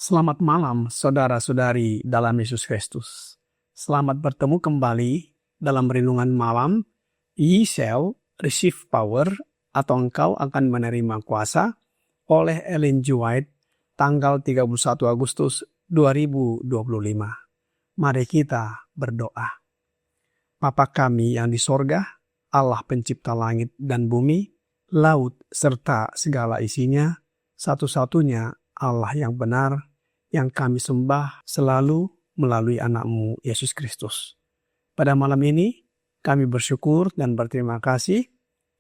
Selamat malam, saudara-saudari dalam Yesus Kristus. Selamat bertemu kembali dalam renungan malam, Ye shall receive power, atau engkau akan menerima kuasa, oleh Ellen G. White, tanggal 31 Agustus 2025. Mari kita berdoa. Bapa kami yang di sorga, Allah pencipta langit dan bumi, laut serta segala isinya, satu-satunya Allah yang benar, yang kami sembah selalu melalui anak-Mu, Yesus Kristus. Pada malam ini, kami bersyukur dan berterima kasih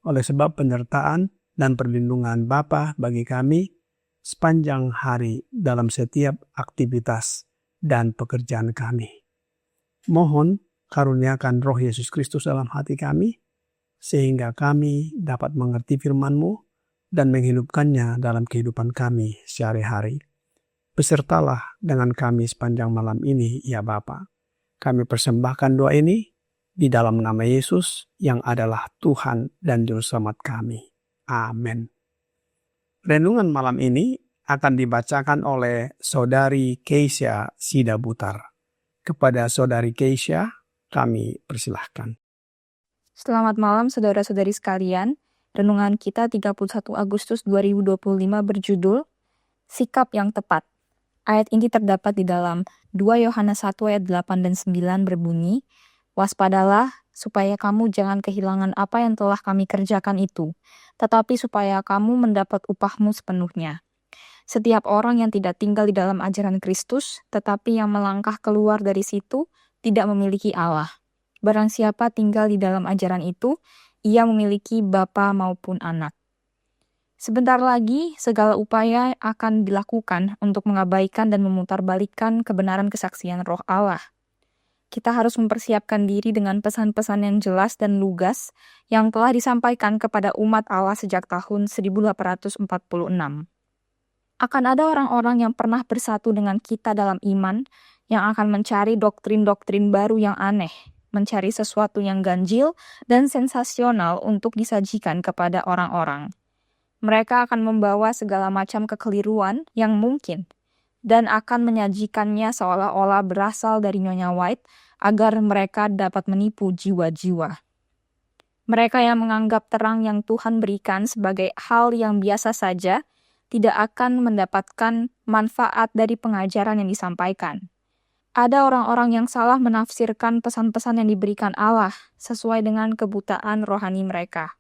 oleh sebab penyertaan dan perlindungan Bapa bagi kami sepanjang hari dalam setiap aktivitas dan pekerjaan kami. Mohon karuniakan Roh Yesus Kristus dalam hati kami, sehingga kami dapat mengerti firman-Mu dan menghidupkannya dalam kehidupan kami sehari-hari. Besertalah dengan kami sepanjang malam ini, ya Bapa. Kami persembahkan doa ini di dalam nama Yesus yang adalah Tuhan dan Juru Selamat kami. Amin. Renungan malam ini akan dibacakan oleh Saudari Keisha Sidabutar. Kepada Saudari Keisha, kami persilahkan. Selamat malam saudara-saudari sekalian. Renungan kita 31 Agustus 2025 berjudul Sikap yang Tepat. Ayat ini terdapat di dalam 2 Yohanes 1 ayat 8 dan 9 berbunyi, "Waspadalah supaya kamu jangan kehilangan apa yang telah kami kerjakan itu, tetapi supaya kamu mendapat upahmu sepenuhnya. Setiap orang yang tidak tinggal di dalam ajaran Kristus, tetapi yang melangkah keluar dari situ, tidak memiliki Allah. Barang siapa tinggal di dalam ajaran itu, ia memiliki Bapa maupun Anak." Sebentar lagi, segala upaya akan dilakukan untuk mengabaikan dan memutarbalikkan kebenaran kesaksian Roh Allah. Kita harus mempersiapkan diri dengan pesan-pesan yang jelas dan lugas yang telah disampaikan kepada umat Allah sejak tahun 1846. Akan ada orang-orang yang pernah bersatu dengan kita dalam iman, yang akan mencari doktrin-doktrin baru yang aneh, mencari sesuatu yang ganjil dan sensasional untuk disajikan kepada orang-orang. Mereka akan membawa segala macam kekeliruan yang mungkin dan akan menyajikannya seolah-olah berasal dari Nyonya White agar mereka dapat menipu jiwa-jiwa. Mereka yang menganggap terang yang Tuhan berikan sebagai hal yang biasa saja tidak akan mendapatkan manfaat dari pengajaran yang disampaikan. Ada orang-orang yang salah menafsirkan pesan-pesan yang diberikan Allah sesuai dengan kebutaan rohani mereka.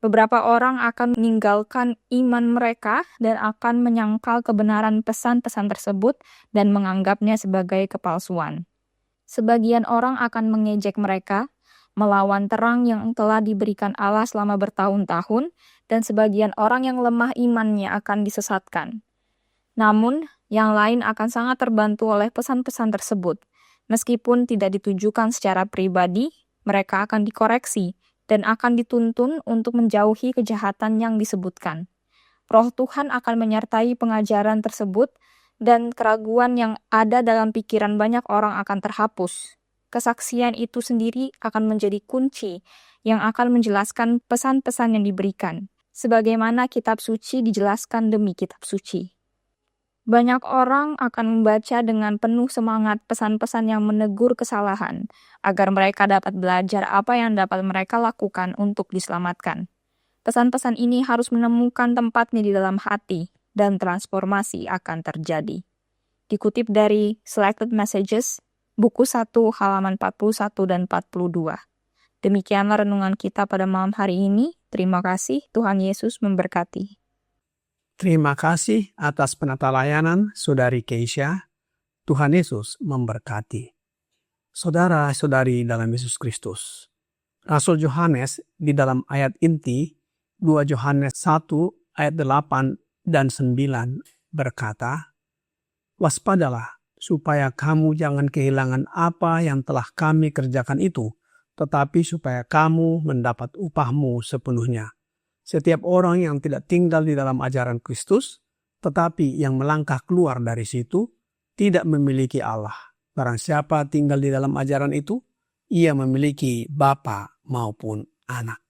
Beberapa orang akan meninggalkan iman mereka dan akan menyangkal kebenaran pesan-pesan tersebut dan menganggapnya sebagai kepalsuan. Sebagian orang akan mengejek mereka, melawan terang yang telah diberikan Allah selama bertahun-tahun, dan sebagian orang yang lemah imannya akan disesatkan. Namun, yang lain akan sangat terbantu oleh pesan-pesan tersebut. Meskipun tidak ditujukan secara pribadi, mereka akan dikoreksi dan akan dituntun untuk menjauhi kejahatan yang disebutkan. Roh Tuhan akan menyertai pengajaran tersebut dan keraguan yang ada dalam pikiran banyak orang akan terhapus. Kesaksian itu sendiri akan menjadi kunci yang akan menjelaskan pesan-pesan yang diberikan, sebagaimana kitab suci dijelaskan demi kitab suci. Banyak orang akan membaca dengan penuh semangat pesan-pesan yang menegur kesalahan, agar mereka dapat belajar apa yang dapat mereka lakukan untuk diselamatkan. Pesan-pesan ini harus menemukan tempatnya di dalam hati, dan transformasi akan terjadi. Dikutip dari Selected Messages, buku 1 halaman 41 dan 42. Demikianlah renungan kita pada malam hari ini. Terima kasih, Tuhan Yesus memberkati. Terima kasih atas penata layanan Saudari Keisha. Tuhan Yesus memberkati. Saudara-saudari dalam Yesus Kristus. Rasul Yohanes di dalam ayat inti 2 Yohanes 1 ayat 8 dan 9 berkata, "Waspadalah supaya kamu jangan kehilangan apa yang telah kami kerjakan itu, tetapi supaya kamu mendapat upahmu sepenuhnya. Setiap orang yang tidak tinggal di dalam ajaran Kristus, tetapi yang melangkah keluar dari situ, tidak memiliki Allah. Barang siapa tinggal di dalam ajaran itu, ia memiliki Bapa maupun Anak."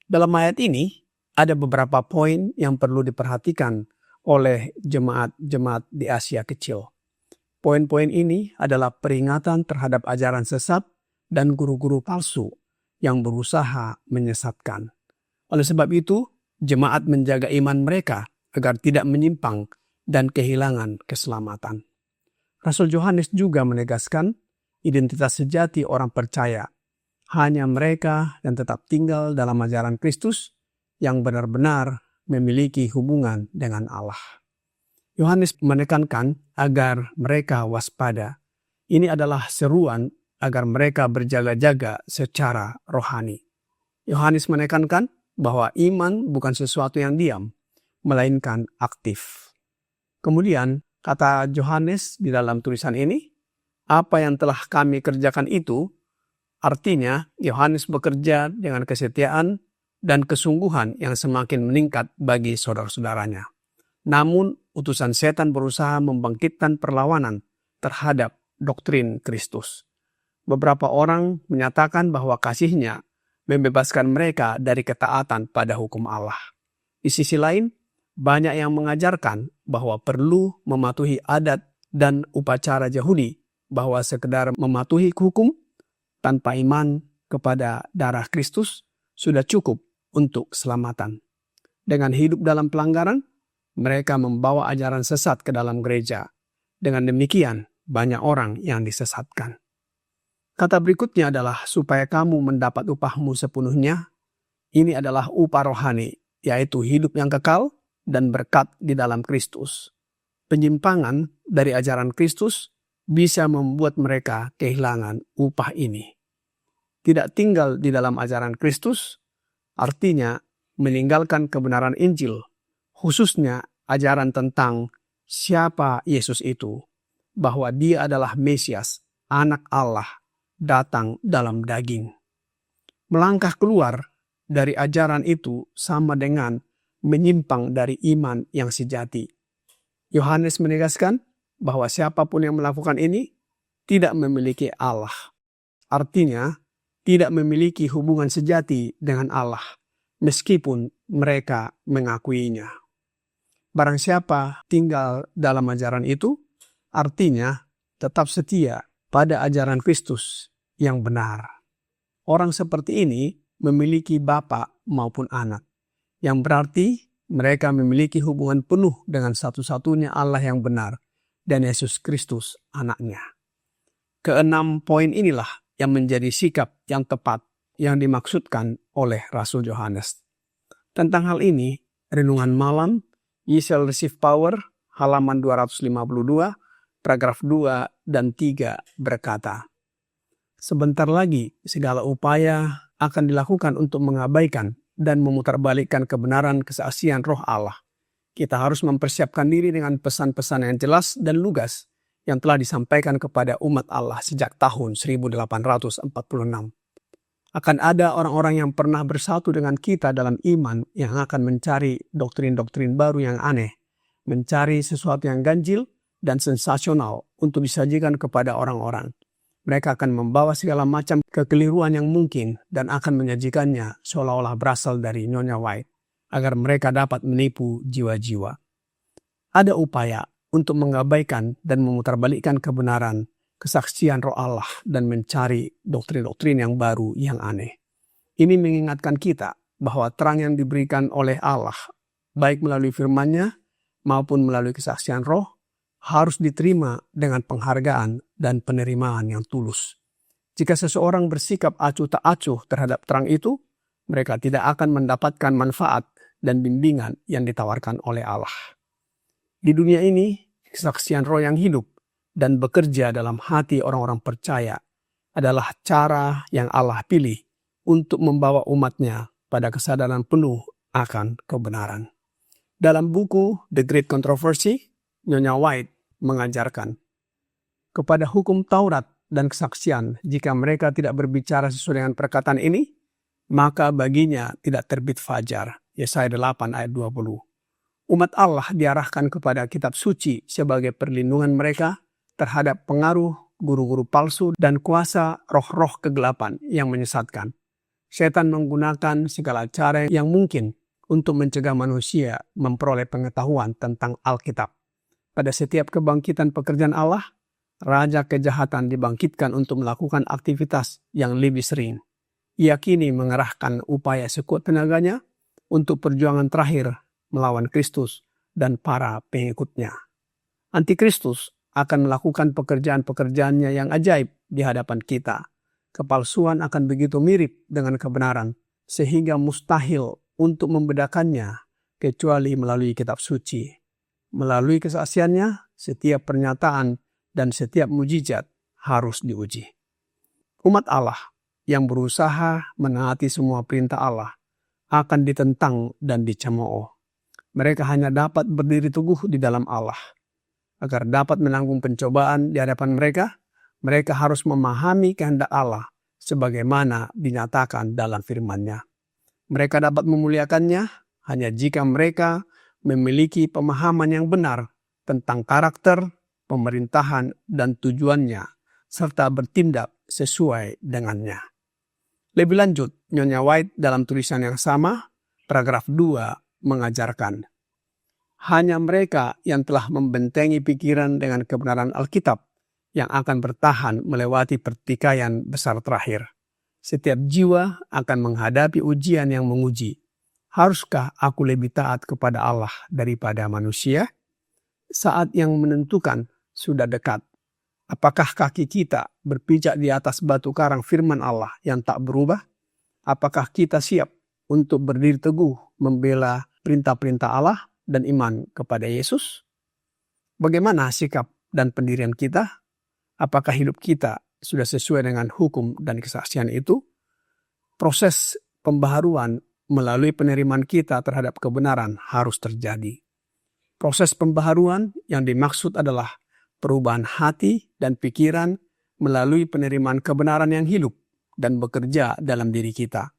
Dalam ayat ini, ada beberapa poin yang perlu diperhatikan oleh jemaat-jemaat di Asia Kecil. Poin-poin ini adalah peringatan terhadap ajaran sesat dan guru-guru palsu yang berusaha menyesatkan. Oleh sebab itu, jemaat menjaga iman mereka agar tidak menyimpang dan kehilangan keselamatan. Rasul Yohanes juga menegaskan identitas sejati orang percaya. Hanya mereka yang tetap tinggal dalam ajaran Kristus yang benar-benar memiliki hubungan dengan Allah. Yohanes menekankan agar mereka waspada. Ini adalah seruan agar mereka berjaga-jaga secara rohani. Yohanes menekankan bahwa iman bukan sesuatu yang diam, melainkan aktif. Kemudian, kata Yohanes di dalam tulisan ini, apa yang telah kami kerjakan itu, artinya Yohanes bekerja dengan kesetiaan dan kesungguhan yang semakin meningkat bagi saudara-saudaranya. Namun, utusan setan berusaha membangkitkan perlawanan terhadap doktrin Kristus. Beberapa orang menyatakan bahwa kasihnya membebaskan mereka dari ketaatan pada hukum Allah. Di sisi lain, banyak yang mengajarkan bahwa perlu mematuhi adat dan upacara Yahudi, bahwa sekedar mematuhi hukum tanpa iman kepada darah Kristus sudah cukup untuk keselamatan. Dengan hidup dalam pelanggaran, mereka membawa ajaran sesat ke dalam gereja. Dengan demikian, banyak orang yang disesatkan. Kata berikutnya adalah supaya kamu mendapat upahmu sepenuhnya. Ini adalah upah rohani, yaitu hidup yang kekal dan berkat di dalam Kristus. Penyimpangan dari ajaran Kristus bisa membuat mereka kehilangan upah ini. Tidak tinggal di dalam ajaran Kristus, artinya meninggalkan kebenaran Injil, khususnya ajaran tentang siapa Yesus itu, bahwa Dia adalah Mesias, Anak Allah, datang dalam daging. Melangkah keluar dari ajaran itu sama dengan menyimpang dari iman yang sejati. Yohanes menegaskan bahwa siapapun yang melakukan ini tidak memiliki Allah. Artinya, tidak memiliki hubungan sejati dengan Allah, meskipun mereka mengakuinya. Barang siapa tinggal dalam ajaran itu, artinya tetap setia pada ajaran Kristus yang benar. Orang seperti ini memiliki Bapa maupun Anak, yang berarti mereka memiliki hubungan penuh dengan satu-satunya Allah yang benar dan Yesus Kristus Anaknya. Keenam poin inilah yang menjadi sikap yang tepat yang dimaksudkan oleh Rasul Yohanes. Tentang hal ini, renungan malam Ye Shall Receive Power halaman 252 paragraf 2 dan 3 berkata, "Sebentar lagi segala upaya akan dilakukan untuk mengabaikan dan memutarbalikkan kebenaran kesaksian Roh Allah. Kita harus mempersiapkan diri dengan pesan-pesan yang jelas dan lugas yang telah disampaikan kepada umat Allah sejak tahun 1846. Akan ada orang-orang yang pernah bersatu dengan kita dalam iman yang akan mencari doktrin-doktrin baru yang aneh, mencari sesuatu yang ganjil dan sensasional untuk disajikan kepada orang-orang. Mereka akan membawa segala macam kekeliruan yang mungkin dan akan menyajikannya seolah-olah berasal dari Nyonya White, agar mereka dapat menipu jiwa-jiwa. Ada upaya untuk mengabaikan dan memutarbalikkan kebenaran, kesaksian Roh Allah dan mencari doktrin-doktrin yang baru yang aneh. Ini mengingatkan kita bahwa terang yang diberikan oleh Allah, baik melalui firman-Nya maupun melalui kesaksian Roh, harus diterima dengan penghargaan dan penerimaan yang tulus. Jika seseorang bersikap acuh tak acuh terhadap terang itu, mereka tidak akan mendapatkan manfaat dan bimbingan yang ditawarkan oleh Allah. Di dunia ini, kesaksian Roh yang hidup dan bekerja dalam hati orang-orang percaya adalah cara yang Allah pilih untuk membawa umatnya pada kesadaran penuh akan kebenaran. Dalam buku The Great Controversy, Nyonya White mengajarkan, kepada hukum Taurat dan kesaksian, jika mereka tidak berbicara sesuai dengan perkataan ini, maka baginya tidak terbit fajar. Yesaya 8 ayat 20. Umat Allah diarahkan kepada kitab suci sebagai perlindungan mereka terhadap pengaruh guru-guru palsu dan kuasa roh-roh kegelapan yang menyesatkan. Setan menggunakan segala cara yang mungkin untuk mencegah manusia memperoleh pengetahuan tentang Alkitab. Pada setiap kebangkitan pekerjaan Allah, Raja kejahatan dibangkitkan untuk melakukan aktivitas yang lebih sering. Ia kini mengerahkan upaya sekuat tenaganya untuk perjuangan terakhir melawan Kristus dan para pengikutnya. Antikristus akan melakukan pekerjaan-pekerjaannya yang ajaib di hadapan kita. Kepalsuan akan begitu mirip dengan kebenaran, sehingga mustahil untuk membedakannya kecuali melalui kitab suci. Melalui kesaksiannya, setiap pernyataan dan setiap mujizat harus diuji. Umat Allah yang berusaha menaati semua perintah Allah akan ditentang dan dicemooh. Mereka hanya dapat berdiri teguh di dalam Allah. Agar dapat menanggung pencobaan di hadapan mereka, mereka harus memahami kehendak Allah sebagaimana dinyatakan dalam firman-Nya. Mereka dapat memuliakannya hanya jika mereka memiliki pemahaman yang benar tentang karakter, pemerintahan, dan tujuannya, serta bertindak sesuai dengannya. Lebih lanjut, Nyonya White dalam tulisan yang sama, paragraf 2, mengajarkan, hanya mereka yang telah membentengi pikiran dengan kebenaran Alkitab yang akan bertahan melewati pertikaian besar terakhir. Setiap jiwa akan menghadapi ujian yang menguji. Haruskah aku lebih taat kepada Allah daripada manusia? Saat yang menentukan sudah dekat. Apakah kaki kita berpijak di atas batu karang firman Allah yang tak berubah? Apakah kita siap untuk berdiri teguh membela perintah-perintah Allah dan iman kepada Yesus? Bagaimana sikap dan pendirian kita? Apakah hidup kita sudah sesuai dengan hukum dan kesaksian itu? Proses pembaharuan melalui penerimaan kita terhadap kebenaran harus terjadi. Proses pembaharuan yang dimaksud adalah perubahan hati dan pikiran melalui penerimaan kebenaran yang hidup dan bekerja dalam diri kita.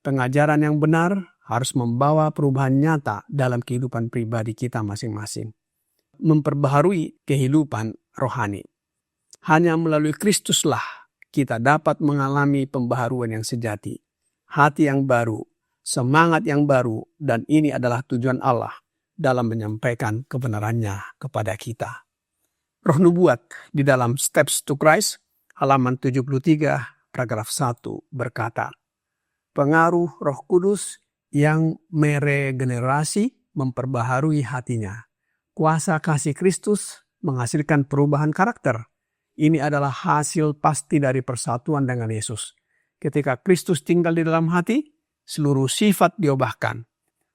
Pengajaran yang benar harus membawa perubahan nyata dalam kehidupan pribadi kita masing-masing. Memperbaharui kehidupan rohani. Hanya melalui Kristuslah kita dapat mengalami pembaharuan yang sejati. Hati yang baru, semangat yang baru, dan ini adalah tujuan Allah dalam menyampaikan kebenarannya kepada kita. Roh Nubuat di dalam Steps to Christ, halaman 73, paragraf 1 berkata, pengaruh Roh Kudus yang meregenerasi memperbaharui hatinya. Kuasa kasih Kristus menghasilkan perubahan karakter. Ini adalah hasil pasti dari persatuan dengan Yesus. Ketika Kristus tinggal di dalam hati, seluruh sifat diubahkan.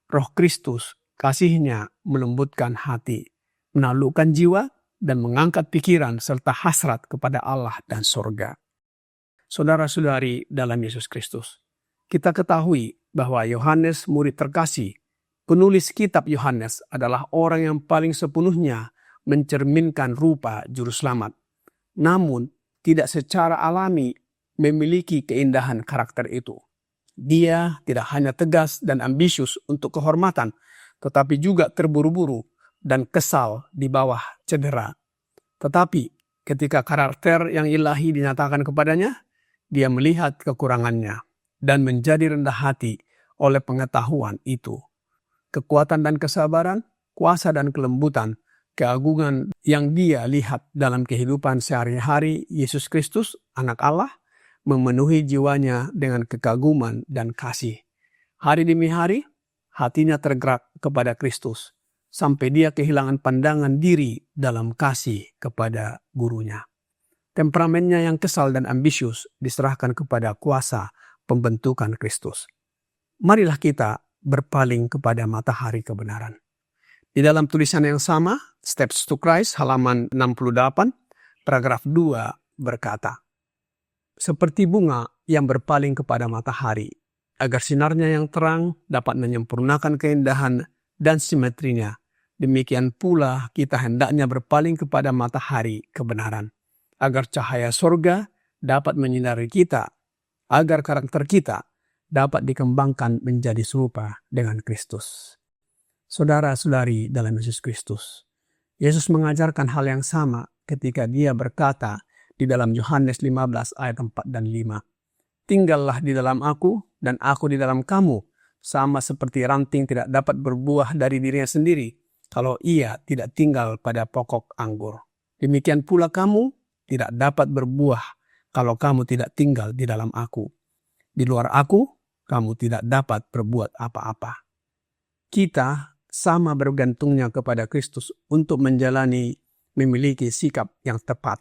Roh Kristus, kasihnya melembutkan hati, menaklukkan jiwa, dan mengangkat pikiran serta hasrat kepada Allah dan sorga. Saudara-saudari dalam Yesus Kristus, kita ketahui bahwa Yohanes murid terkasih, penulis kitab Yohanes adalah orang yang paling sepenuhnya mencerminkan rupa juru selamat. Namun, tidak secara alami memiliki keindahan karakter itu. Dia tidak hanya tegas dan ambisius untuk kehormatan, tetapi juga terburu-buru dan kesal di bawah cedera. Tetapi ketika karakter yang ilahi dinyatakan kepadanya, dia melihat kekurangannya dan menjadi rendah hati oleh pengetahuan itu. Kekuatan dan kesabaran, kuasa dan kelembutan, keagungan yang dia lihat dalam kehidupan sehari-hari Yesus Kristus, Anak Allah, memenuhi jiwanya dengan kekaguman dan kasih. Hari demi hari, hatinya tergerak kepada Kristus, sampai dia kehilangan pandangan diri dalam kasih kepada gurunya. Temperamennya yang kesal dan ambisius diserahkan kepada kuasa pembentukan Kristus. Marilah kita berpaling kepada matahari kebenaran. Di dalam tulisan yang sama, Steps to Christ halaman 68, paragraf 2 berkata, seperti bunga yang berpaling kepada matahari, agar sinarnya yang terang dapat menyempurnakan keindahan dan simetrinya, demikian pula kita hendaknya berpaling kepada matahari kebenaran, agar cahaya sorga dapat menyinari kita, agar karakter kita dapat dikembangkan menjadi serupa dengan Kristus. Saudara-saudari dalam Yesus Kristus, Yesus mengajarkan hal yang sama ketika dia berkata di dalam Yohanes 15 ayat 4 dan 5. Tinggallah di dalam aku dan aku di dalam kamu, sama seperti ranting tidak dapat berbuah dari dirinya sendiri kalau ia tidak tinggal pada pokok anggur. Demikian pula kamu tidak dapat berbuah kalau kamu tidak tinggal di dalam aku. Di luar aku, kamu tidak dapat berbuat apa-apa. Kita sama bergantungnya kepada Kristus untuk memiliki sikap yang tepat.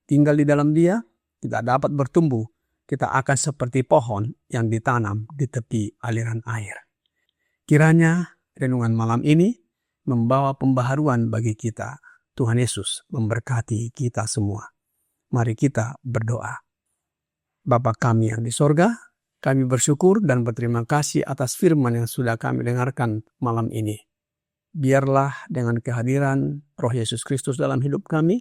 Tinggal di dalam Dia, tidak dapat bertumbuh. Kita akan seperti pohon yang ditanam di tepi aliran air. Kiranya renungan malam ini membawa pembaharuan bagi kita. Tuhan Yesus memberkati kita semua. Mari kita berdoa. Bapa kami yang di sorga, kami bersyukur dan berterima kasih atas firman yang sudah kami dengarkan malam ini. Biarlah dengan kehadiran Roh Yesus Kristus dalam hidup kami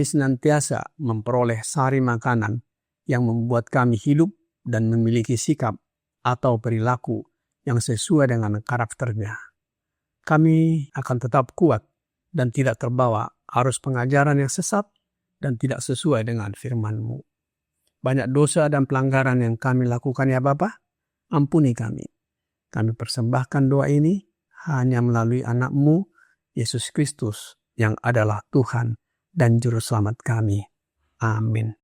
senantiasa memperoleh sari makanan yang membuat kami hidup dan memiliki sikap atau perilaku yang sesuai dengan karakternya. Kami akan tetap kuat dan tidak terbawa arus pengajaran yang sesat dan tidak sesuai dengan firman-Mu. Banyak dosa dan pelanggaran yang kami lakukan ya Bapa, ampuni kami. Kami persembahkan doa ini hanya melalui anak-Mu, Yesus Kristus, yang adalah Tuhan dan Juru Selamat kami. Amin.